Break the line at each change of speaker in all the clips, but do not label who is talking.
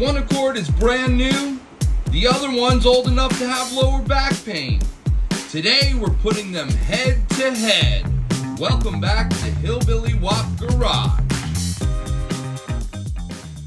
One Accord is brand new, the other one's old enough to have lower back pain. Today we're putting them head to head. Welcome back to Hillbilly W.O.P Garage.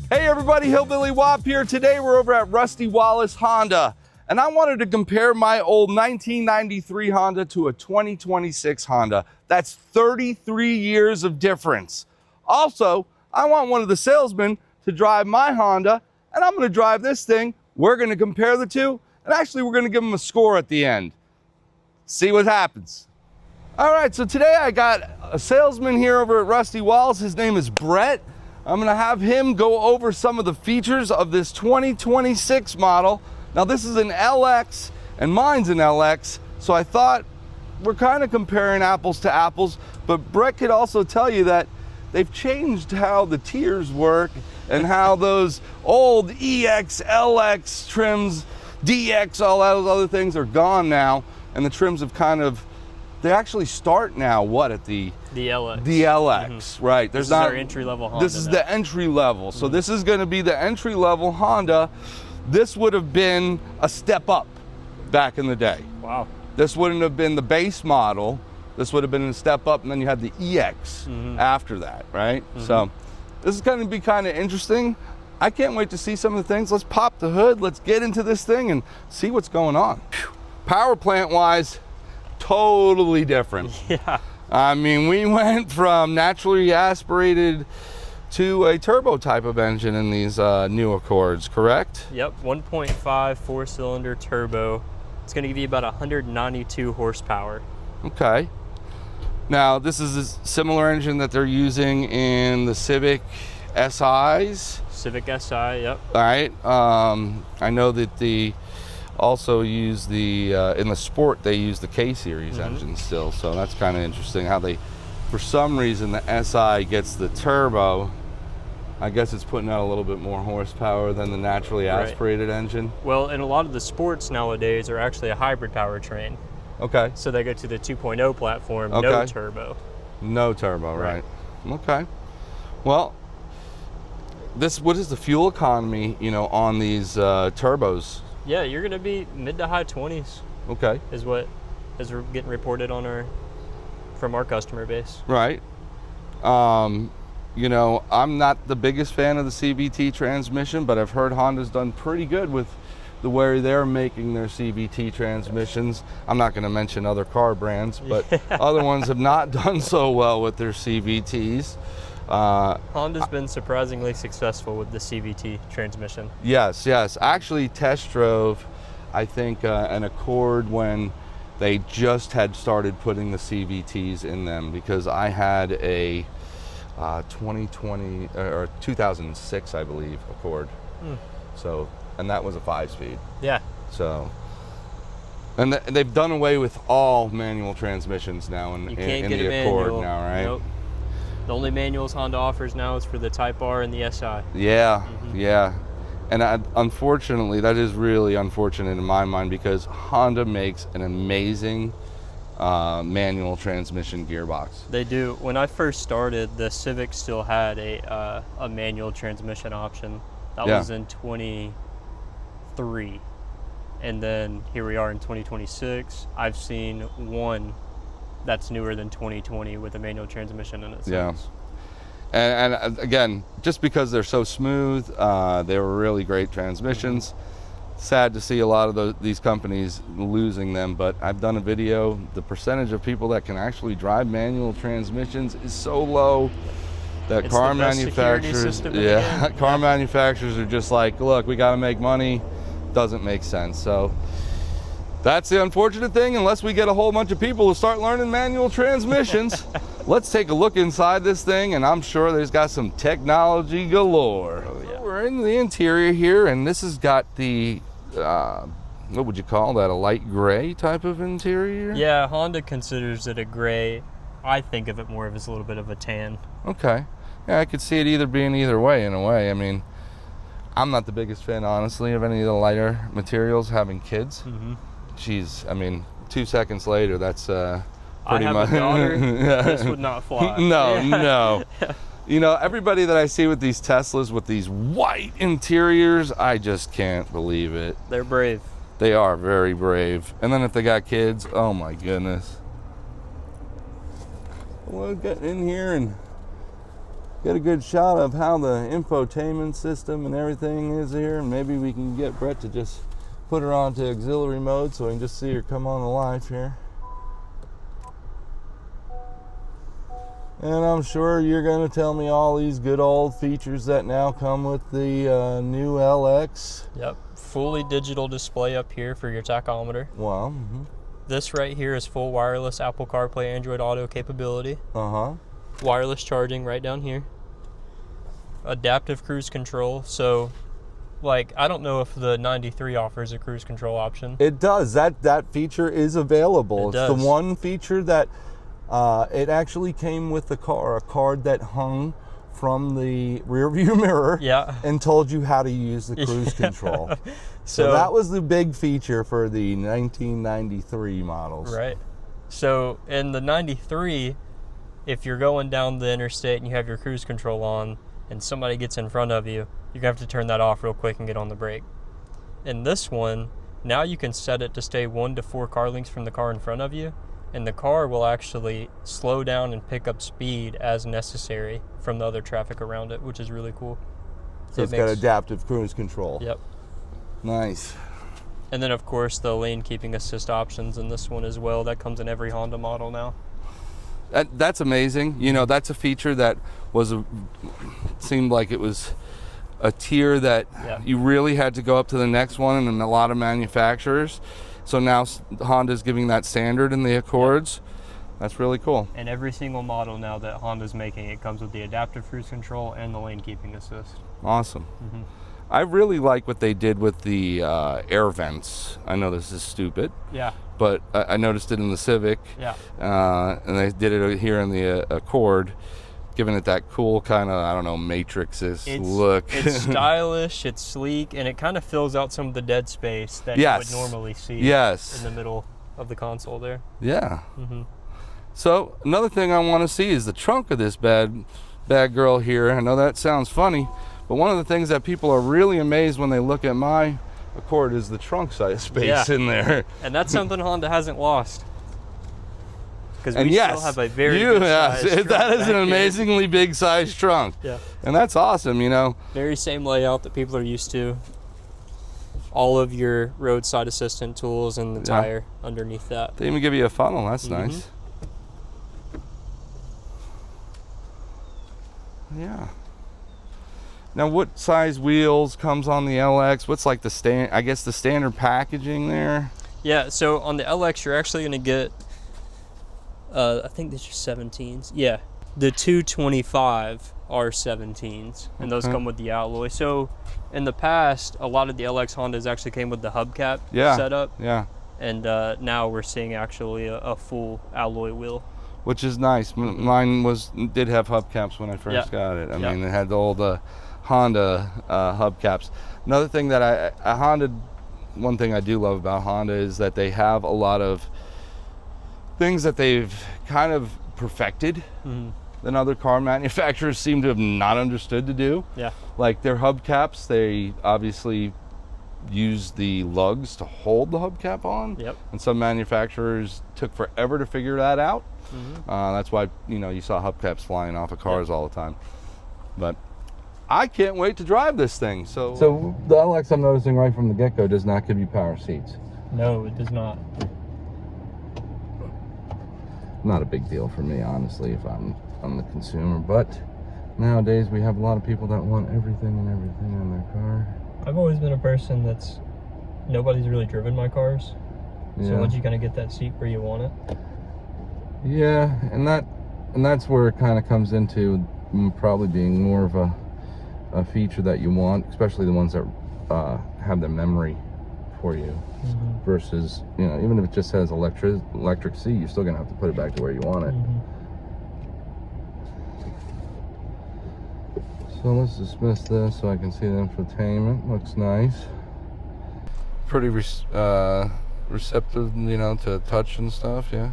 Hey everybody, Hillbilly W.O.P here. Today we're over at Rusty Wallace Honda, and I wanted to compare my old 1993 Honda to a 2026 Honda. That's 33 years of difference. Also, I want one of the salesmen to drive my Honda, and I'm gonna drive this thing. We're gonna compare the two, and actually we're gonna give them a score at the end. See what happens. All right, so today I got a salesman here over at Rusty Wallace. His name is Brett. I'm gonna have him go over some of the features of this 2026 model. Now this is an LX, and mine's an LX, so I thought we're kind of comparing apples to apples, but Brett could also tell you that they've changed how the tiers work and how those old EX, LX trims, DX, all those other things are gone now, and the trims have kind of, they actually start now, what, at the LX. The LX, right.
This is our entry-level Honda.
This is the entry level. So this is gonna be the entry-level Honda. This would have been a step up back in the day.
Wow.
This wouldn't have been the base model. This would have been a step up, and then you had the EX after that, right? So this is gonna be kind of interesting. I can't wait to see some of the things. Let's pop the hood, let's get into this thing and see what's going on. Whew. Power plant wise, totally different.
Yeah.
I mean, we went from naturally aspirated to a turbo type of engine in these new Accords, correct?
Yep, 1.5 four-cylinder turbo. It's gonna give you about 192 horsepower.
Okay. Now, this is a similar engine that they're using in the Civic SIs.
Civic SI, yep.
All right. I know that the also use the in the Sport they use the K series engine still, so that's kind of interesting how they, for some reason, the SI gets the turbo. I guess it's putting out a little bit more horsepower than the naturally aspirated engine.
Well, and a lot of the sports nowadays are actually a hybrid powertrain.
Okay.
So they go to the 2.0 platform, no turbo.
No turbo, right. Okay. Well, what is the fuel economy, you know, on these turbos?
Yeah, you're gonna be mid to high 20s.
Okay.
Is what is getting reported on from our customer base.
Right. You know, I'm not the biggest fan of the CVT transmission, but I've heard Honda's done pretty good with the way they're making their CVT transmissions. I'm not going to mention other car brands, but other ones have not done so well with their CVTs.
Honda's been surprisingly successful with the CVT transmission.
Yes, yes. Actually test drove, I think, an Accord when they just had started putting the CVTs in them, because I had a 2020 or 2006, I believe, Accord. So, and that was a 5-speed.
Yeah.
So, and they've done away with all manual transmissions now in the Accord now, right?
Nope. The only manuals Honda offers now is for the Type R and the SI.
Yeah, yeah. And unfortunately, that is really unfortunate in my mind, because Honda makes an amazing manual transmission gearbox.
They do. When I first started, the Civic still had a manual transmission option. That was in 23. And then here we are in 2026. I've seen one that's newer than 2020 with a manual transmission in it.
Yeah. And again, just because they're so smooth, they were really great transmissions. Sad to see a lot of these companies losing them, but I've done a video. The percentage of people that can actually drive manual transmissions is so low that car manufacturers, car manufacturers are just like, look, we got to make money. Doesn't make sense. So that's the unfortunate thing. Unless we get a whole bunch of people to start learning manual transmissions. Let's take a look inside this thing, and I'm sure there's got some technology galore. Oh, yeah. We're in the interior here, and this has got the, what would you call that, a light gray type of interior?
Yeah, Honda considers it a gray. I think of it more as a little bit of a tan.
Okay. Yeah, I could see it either being either way in a way. I mean, I'm not the biggest fan, honestly, of any of the lighter materials having kids. Jeez, I mean, 2 seconds later, that's pretty much.
I have a daughter. This would not fly.
No, no. You know, everybody that I see with these Teslas with these white interiors, I just can't believe it.
They're brave.
They are very brave. And then if they got kids, oh my goodness. We'll get in here and get a good shot of how the infotainment system and everything is here. And maybe we can get Brett to just put her onto auxiliary mode so we can just see her come on the live here. And I'm sure you're going to tell me all these good old features that now come with the new LX.
Yep, fully digital display up here for your tachometer.
Wow.
This right here is full wireless Apple CarPlay, Android Auto capability. Wireless charging right down here. Adaptive cruise control. So, like, I don't know if the 93 offers a cruise control option.
It does. That feature is available.
It's
the one feature that it actually came with the car, a card that hung from the rear view mirror, and told you how to use the cruise control. So that was the big feature for the 1993 models.
Right. So in the 93, if you're going down the interstate and you have your cruise control on and somebody gets in front of you, you're going to have to turn that off real quick and get on the brake. In this one, now you can set it to stay 1 to 4 car lengths from the car in front of you, and the car will actually slow down and pick up speed as necessary from the other traffic around it, which is really cool.
So it's got adaptive cruise control.
Yep.
Nice.
And then, of course, the lane keeping assist options in this one as well. That comes in every Honda model now.
That's amazing. You know, that's a feature that seemed like it was a tier that you really had to go up to the next one, and a lot of manufacturers. So now Honda's giving that standard in the Accords. That's really cool. And
every single model now that Honda's making, it comes with the adaptive cruise control and the lane keeping assist.
Awesome. I really like what they did with the air vents. I know this is stupid.
Yeah.
But I noticed it in the Civic.
Yeah.
And they did it here in the Accord, giving it that cool kind of, I don't know, Matrix-ish look.
It's stylish, it's sleek, and it kind of fills out some of the dead space that you would normally see in the middle of the console there.
Yeah. So another thing I want to see is the trunk of this bad girl here. I know that sounds funny, but one of the things that people are really amazed when they look at my Accord is the trunk size space in there.
And that's something Honda hasn't lost. Because we still have a very good size trunk.
That is an amazingly big size trunk.
Yeah.
And that's awesome, you know.
Very same layout that people are used to. All of your roadside assistant tools and the tire underneath that.
They even give you a funnel. That's nice. Yeah. Now, what size wheels comes on the LX? What's like the standard packaging there?
Yeah, so on the LX, you're actually going to get, I think these are 17s. Yeah, the 225 are 17s, and those come with the alloy. So in the past, a lot of the LX Hondas actually came with the hubcap setup. Yeah. And now we're seeing actually a full alloy wheel.
Which is nice. Mine did have hubcaps when I first got it. I mean, it had the old Honda hubcaps. Another thing that one thing I do love about Honda is that they have a lot of things that they've kind of perfected than other car manufacturers seem to have not understood to do. Yeah. Like their hubcaps, they obviously use the lugs to hold the hubcap on. Yep. And some manufacturers took forever to figure that out. That's why, you know, you saw hubcaps flying off of cars all the time. But I can't wait to drive this thing. So the LX, I'm noticing right from the get-go, does not give you power seats.
No, it does not.
Not a big deal for me, honestly, if I'm the consumer. But nowadays we have a lot of people that want everything in their car.
I've always been a person nobody's really driven my cars. So once you kind of get that seat where you want it.
Yeah, and that's where it kind of comes into probably being more of a feature that you want, especially the ones that have the memory for you, versus, you know, even if it just says electric seat, you're still gonna have to put it back to where you want it. So let's dismiss this so I can see the infotainment. Looks nice. Pretty receptive, you know, to touch and stuff. Yeah.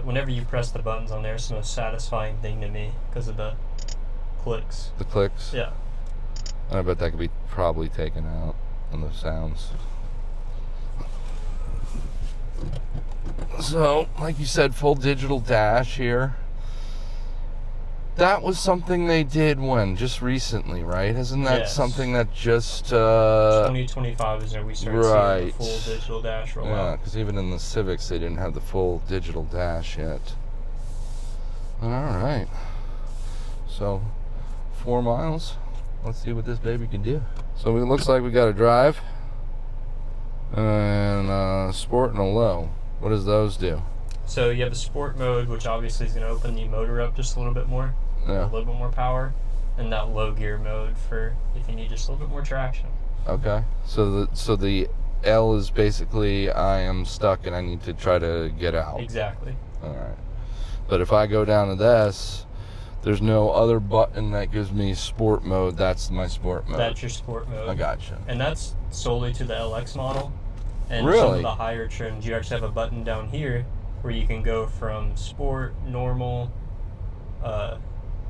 whenever you press the buttons on there, it's the most satisfying thing to me because of the clicks.
The clicks?
Yeah.
I bet that could be probably taken out on the sounds. So, like you said, full digital dash here. That was something they did when? Just recently, right? Isn't that
Yes.
something that just...
2025 is when we started seeing the full digital dash roll
Yeah,
out.
because even in the Civics, they didn't have the full digital dash yet. All right. So, 4 miles. Let's see what this baby can do. So it looks like we got a drive and a sport and a low. What does those do?
So you have a sport mode, which obviously is going to open the motor up just a little bit more,
Yeah.
a little bit more power, and that low gear mode for if you need just a little bit more traction.
Okay. So the L is basically I am stuck and I need to try to get out.
Exactly.
All right. But if I go down to this, there's no other button that gives me sport mode. That's my sport mode.
That's your sport mode.
I gotcha.
And that's solely to the LX model. And some
Really?
of the higher trims, you actually have a button down here where you can go from sport, normal,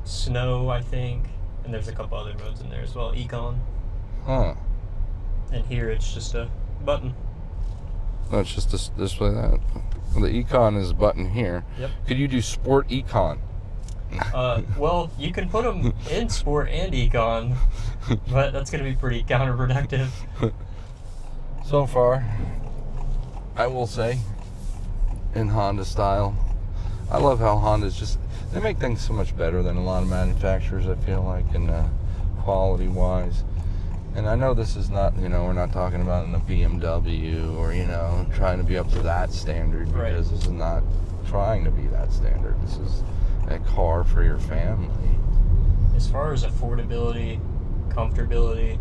snow, I think, and there's a couple other modes in there as well, econ.
Huh.
And here it's just a button.
No, it's just to display that. The econ is a button here.
Yep.
Could you do sport econ?
Well, you can put them in sport and econ, but that's going to be pretty counterproductive.
So far, I will say, in Honda style, I love how Honda's just, they make things so much better than a lot of manufacturers, I feel like, in quality wise. And I know this is not, we're not talking about in a BMW or, trying to be up to that standard,
Right.
because this is not trying to be that standard. This is a car for your family.
As far as affordability, comfortability,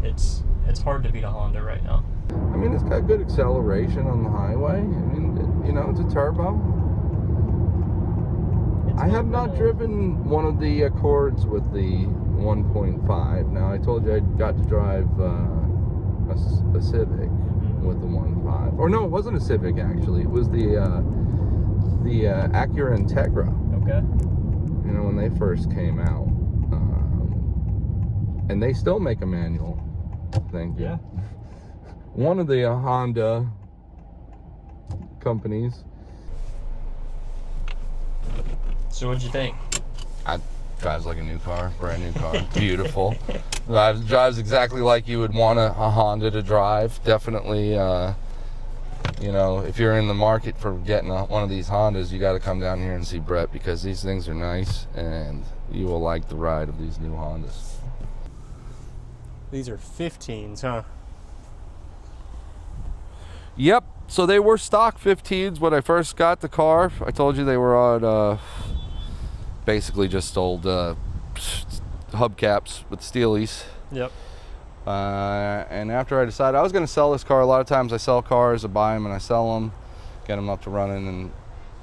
it's hard to beat a Honda right now.
I mean, it's got good acceleration on the highway. I mean, it's a turbo. I have not driven one of the Accords with the 1.5. Now, I told you I got to drive a Civic with the 1.5. Or no, it wasn't a Civic, actually. It was the Acura Integra.
Okay.
When they first came out. And they still make a manual. Thank you.
Yeah.
One of the Honda companies.
So what'd you think?
Drives like a new car, brand new car, beautiful. Drives exactly like you would want a Honda to drive. Definitely, if you're in the market for getting one of these Hondas, you got to come down here and see Brett, because these things are nice and you will like the ride of these new Hondas.
These are 15s, huh?
Yep. So they were stock 15s when I first got the car. I told you they were on basically just old hubcaps with steelies.
Yep.
And after I decided I was going to sell this car, a lot of times I sell cars, I buy them and I sell them, get them up to running, and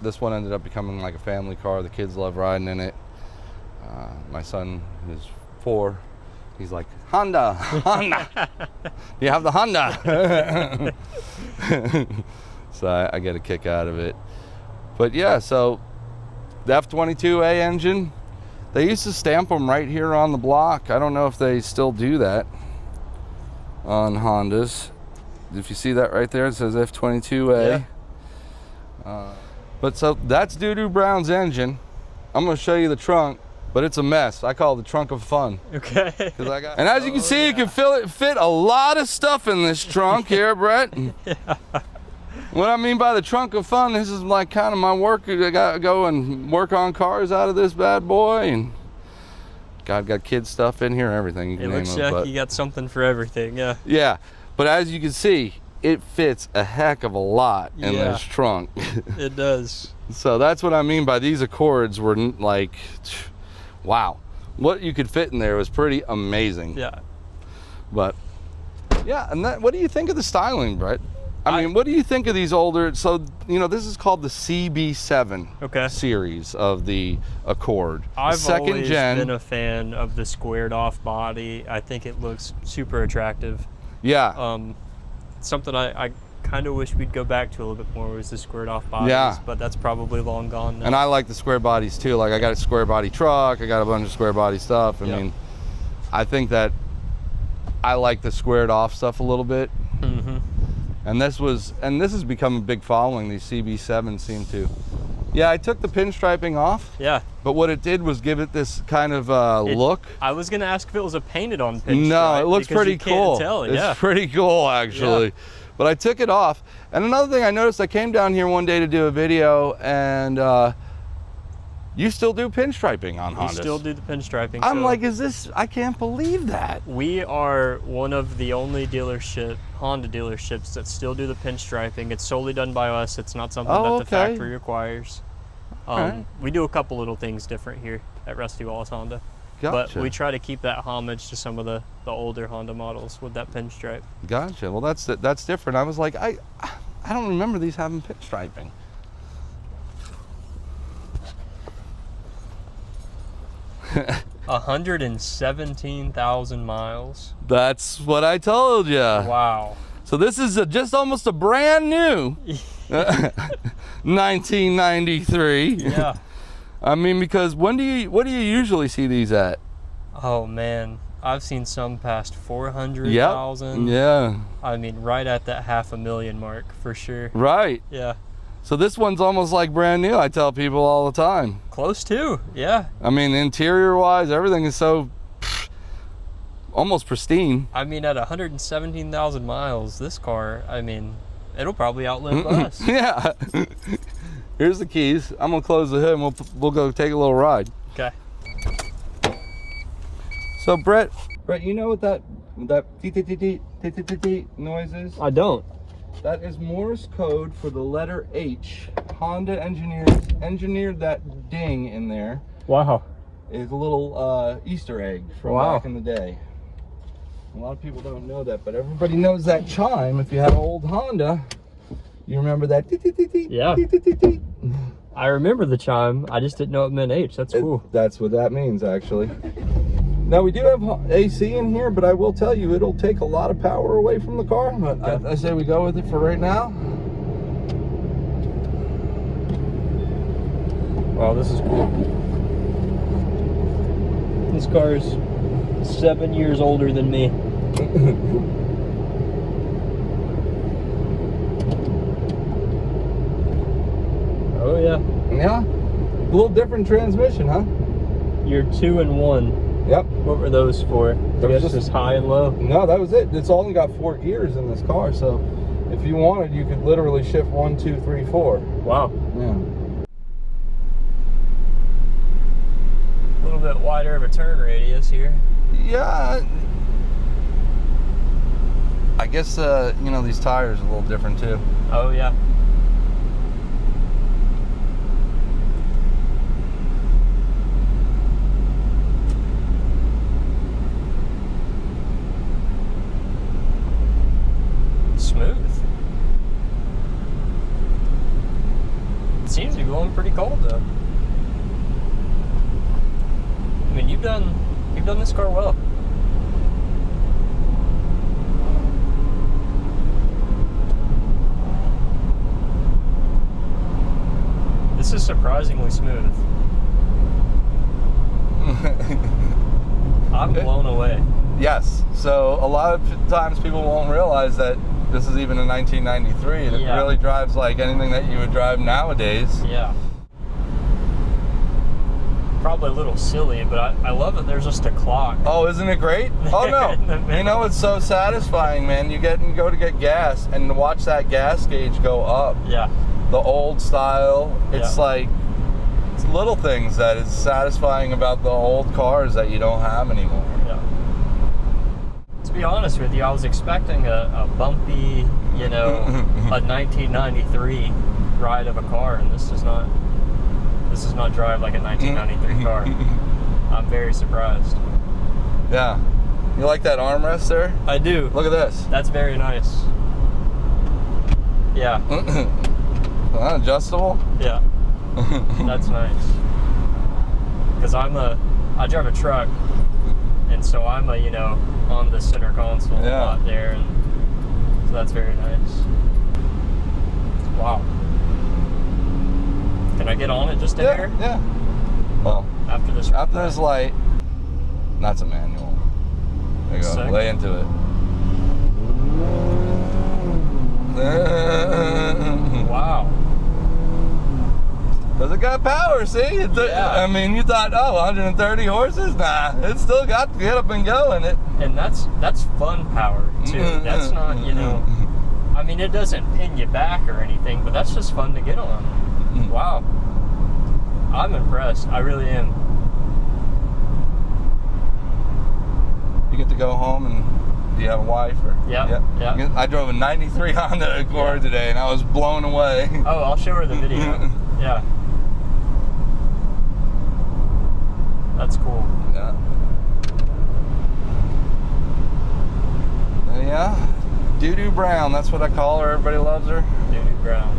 this one ended up becoming like a family car. The kids love riding in it. My son is 4. He's like, Honda, Honda. You have the Honda. So I get a kick out of it. But yeah, so the F22A engine, they used to stamp them right here on the block. I don't know if they still do that on Hondas. If you see that right there, it says F22A.
Yeah.
But so that's Doodoo Brown's engine. I'm going to show you the trunk. But it's a mess. I call it the trunk of fun.
Okay.
And as you can see, you can fit a lot of stuff in this trunk here, Brett. Yeah. What I mean by the trunk of fun, this is like kind of my work. I got to go and work on cars out of this bad boy. And God, got kid stuff in here, everything. You can
It
name
looks
it,
like you got something for everything, yeah.
Yeah. But as you can see, it fits a heck of a lot in this trunk.
It does.
So that's what I mean by these Accords were like... Wow, what you could fit in there was pretty amazing.
Yeah.
But yeah, and what do you think of the styling, Brett? I mean, what do you think of these older? So this is called the CB7 series of the Accord.
I've always been a fan of the squared off body. I think it looks super attractive.
Yeah.
Something I kind of wish we'd go back to a little bit more was the squared off bodies,
Yeah.
but that's probably long gone now.
And I like the square bodies too. Like I got a square body truck, I got a bunch of square body stuff. I mean, I think that I like the squared off stuff a little bit.
Mm-hmm.
And this has become a big following. These CB7s seem to. Yeah, I took the pinstriping off.
Yeah.
But what it did was give it this kind of look.
I was gonna ask if it was a painted on pinstripe.
No, it looks pretty cool.
Tell,
it's pretty cool actually. Yeah. But I took it off. And another thing I noticed, I came down here one day to do a video, and you still do pinstriping on Hondas.
We still do the pinstriping.
I'm like, I can't believe that.
We are one of the only Honda dealerships that still do the pinstriping. It's solely done by us. It's not something that the factory requires.
Right.
We do a couple little things different here at Rusty Wallace Honda.
Gotcha.
But we try to keep that homage to some of the older Honda models with that pinstripe.
Gotcha. Well, that's different. I was like, I don't remember these having pinstriping. $117,000
miles.
That's what I told you.
Wow.
So this is just almost a brand new 1993.
Yeah.
I mean, because what do you usually see these at?
Oh man, I've seen some past 400,000.
Yeah.
I mean, right at that 500,000 mark for sure.
Right.
Yeah.
So this one's almost like brand new. I tell people all the time.
Close to, yeah.
I mean, interior-wise, everything is so almost pristine.
I mean, at 117,000 miles, this car, I mean, it'll probably outlive us.
Yeah. Here's the keys. I'm gonna close the hood and we'll go take a little ride.
Okay.
So Brett, you know what that noise is?
I don't.
That is Morse code for the letter H. Honda engineered that ding in there.
Wow.
It's a little Easter egg from back in the day. A lot of people don't know that, but everybody knows that chime. If you have an old Honda, you remember that.
Yeah. I remember the chime. I just didn't know it meant H. That's cool.
That's what that means, actually. Now, we do have AC in here, but I will tell you, it'll take a lot of power away from the car. But I say we go with it for right now.
Wow, this is cool. This car is 7 years older than me. Oh yeah.
Yeah. A little different transmission, huh?
You're 2 and 1.
Yep.
What were those for?
That was
just high and low?
No, that was it. It's only got 4 gears in this car, so if you wanted, you could literally shift 1, 2, 3, 4.
Wow.
Yeah.
A little bit wider of a turn radius here.
Yeah. I guess you know, these tires are a little different too.
Oh yeah. Smooth. It seems to be going pretty cold though. I mean, you've done this car well. This is surprisingly smooth. I'm blown away.
Yes. So a lot of times people won't realize that this is even a 1993, and it really drives like anything that you would drive nowadays.
Yeah. Probably a little silly, but I love that there's just a clock.
Oh, isn't it great? Oh no. You know, it's so satisfying, man. You go to get gas and to watch that gas gauge go up.
Yeah.
The old style. It's like, it's little things that is satisfying about the old cars that you don't have anymore.
Yeah. To be honest with you, I was expecting a bumpy, you know, a 1993 ride of a car, and this does not drive like a 1993 car. I'm very surprised.
Yeah. You like that armrest there?
I do.
Look at this.
That's very nice. Yeah.
Adjustable?
Yeah. That's nice. Because I drive a truck, and so I'm on the center console a lot there, and so that's very nice. Wow. Can I get on it just a hair?
Yeah. Well,
After this
light, that's a manual. There you go.
Sick.
Lay into it.
Wow.
Does it got power, see? I mean, you thought, oh, 130 horses? Nah, it's still got to get up and go in it.
And that's fun power, too. That's not, you know, I mean, it doesn't pin you back or anything, but that's just fun to get on. Wow. I'm impressed. I really am.
You get to go home, and do you have a wife? Or?
Yeah.
I drove a 93 Honda Accord today, and I was blown away.
Oh, I'll show her the video. Yeah. That's cool.
Yeah. Yeah. Doodoo Brown, that's what I call her. Everybody loves her.
Doodoo Brown.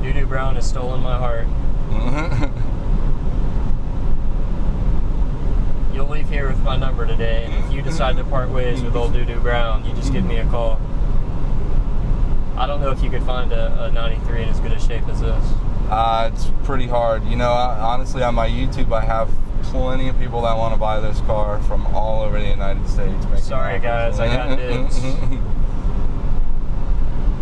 Doodoo Brown has stolen my heart. You'll leave here with my number today, and if you decide to part ways with old Doodoo Brown, you just give me a call. I don't know if you could find a 93 in as good a shape as this.
It's pretty hard. You know, honestly, on my YouTube, I have plenty of people that want to buy this car from all over the United States.
Sorry, guys, I got dibs.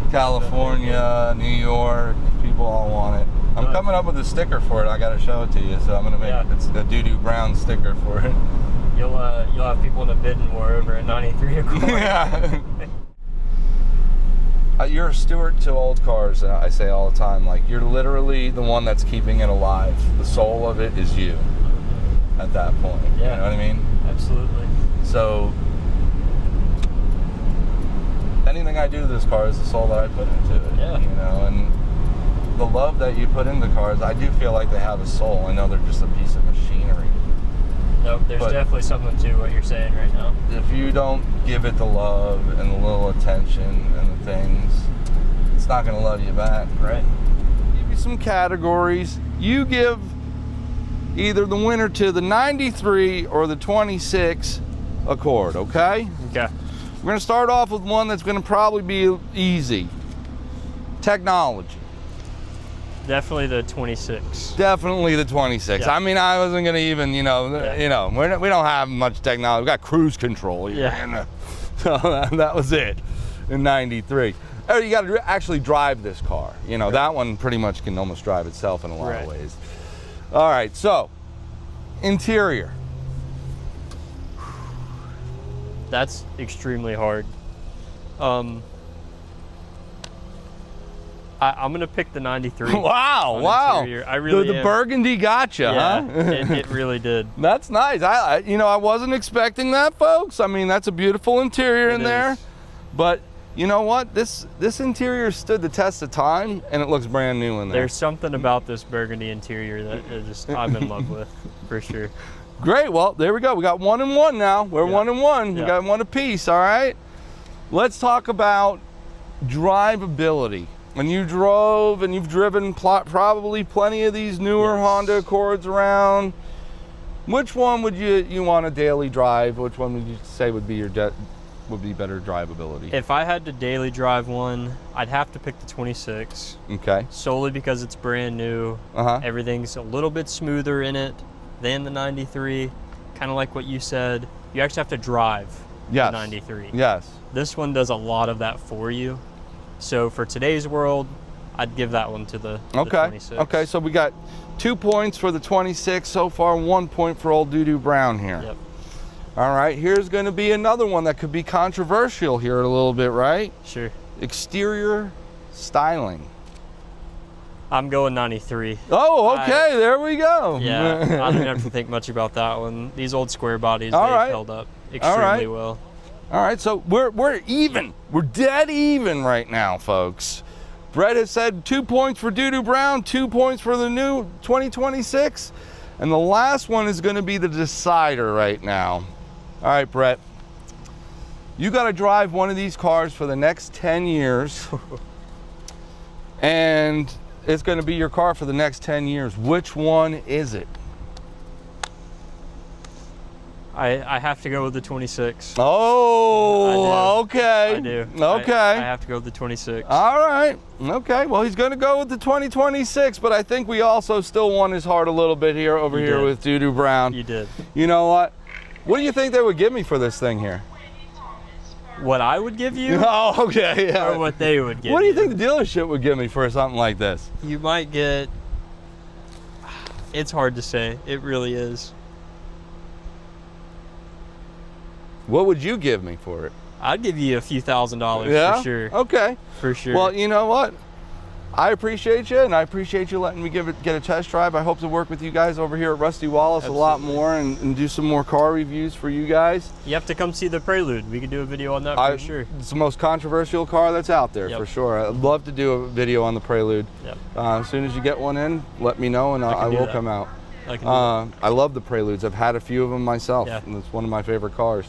California, New York, people all want it. I'm coming up with a sticker for it. I got to show it to you, so I'm gonna make it's the Doodoo Brown sticker for it.
You'll have people in a bidding war over a 93 Accord.
Yeah. You're a steward to old cars, and I say all the time, like, you're literally the one that's keeping it alive. The soul of it is you at that point.
Yeah.
You know what I mean?
Absolutely.
So anything I do to this car is the soul that I put into it.
Yeah.
You know, and the love that you put into cars, I do feel like they have a soul. I know they're just a piece of machinery.
Nope, there's definitely something to what you're saying right now.
If you don't give it the love and the little attention and the things, it's not going to love you back.
Right.
Give you some categories. You give either the winner to the 93 or the 26 Accord, okay?
Okay.
We're going to start off with one that's going to probably be easy. Technology.
Definitely the 26.
Definitely the 26.
Yeah.
I mean, I wasn't going to even, we don't have much technology. We got cruise control here.
Yeah.
So that was it in 93. Oh, you got to actually drive this car. You know, that one pretty much can almost drive itself in a lot of ways. All right, so interior.
That's extremely hard. I'm gonna pick the 93.
Wow.
Interior. I really
the burgundy gotcha,
yeah,
huh?
it really did.
That's nice. I wasn't expecting that, folks. I mean, that's a beautiful interior in there. But you know what? This interior stood the test of time, and it looks brand new in there.
There's something about this burgundy interior that I'm in love with, for sure.
Great. Well, there we go. We got 1 and 1 now. We're 1 and 1. We got one apiece. All right. Let's talk about drivability. When you drove and you've driven probably plenty of these newer Honda Accords around, which one would you want to daily drive? Which one would you say would be better drivability?
If I had to daily drive one, I'd have to pick the 26.
Okay.
Solely because it's brand new. Everything's a little bit smoother in it than the 93. Kind of like what you said. You actually have to drive the 93.
Yes.
This one does a lot of that for you. So for today's world, I'd give that one to the 26.
Okay, so we got 2 points for the 26 so far, 1 point for old Doodoo Brown here.
Yep.
All right, here's going to be another one that could be controversial here a little bit, right?
Sure.
Exterior styling.
I'm going 93.
Oh, okay, there we go.
Yeah, I don't have to think much about that one. These old square bodies, they've held up extremely well.
All right, so we're even. We're dead even right now, folks. Brett has said 2 points for Doodoo Brown, 2 points for the new 2026, and the last one is going to be the decider right now. All right, Brett, you got to drive one of these cars for the next 10 years, and it's going to be your car for the next 10 years. Which one is it?
I have to go with the 26.
Oh, okay.
I do.
Okay.
I have to go with the 26.
All right. Okay. Well, he's going to go with the 2026, but I think we also still won his heart a little bit here over here with Doodoo Brown.
You did.
You know what? What do you think they would give me for this thing here?
What I would give you?
Oh, okay. Yeah.
Or what they would give you?
What do you think the dealership would give me for something like this?
You might get... It's hard to say. It really is.
What would you give me for it?
I'd give you a few $1,000s for sure.
Okay.
For sure.
Well, you know what? I appreciate you, and I appreciate you letting me get a test drive. I hope to work with you guys over here at Rusty Wallace a lot more and do some more car reviews for you guys.
You have to come see the Prelude. We could do a video on that for sure.
It's the most controversial car that's out there for sure. I'd love to do a video on the Prelude.
Yep.
As soon as you get one in, let me know, and I will come out. I love the Preludes. I've had a few of them myself, and it's one of my favorite cars.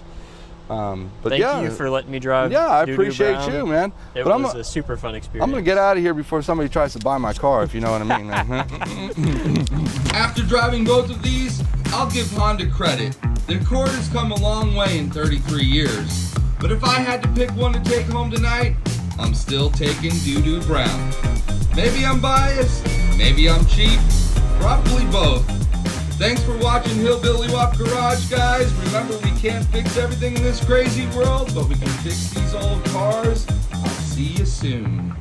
But
Thank you for letting me drive.
Yeah, I
Doodoo
appreciate
Brown.
you, man.
It was a super fun experience.
I'm gonna get out of here before somebody tries to buy my car, if you know what I mean.
After driving both of these, I'll give Honda credit. The Accord has come a long way in 33 years. But if I had to pick one to take home tonight, I'm still taking Doodoo Brown. Maybe I'm biased, maybe I'm cheap, probably both. Thanks for watching Hillbilly W.O.P Garage, guys. Remember, we can't fix everything in this crazy world, but we can fix these old cars. I'll see you soon.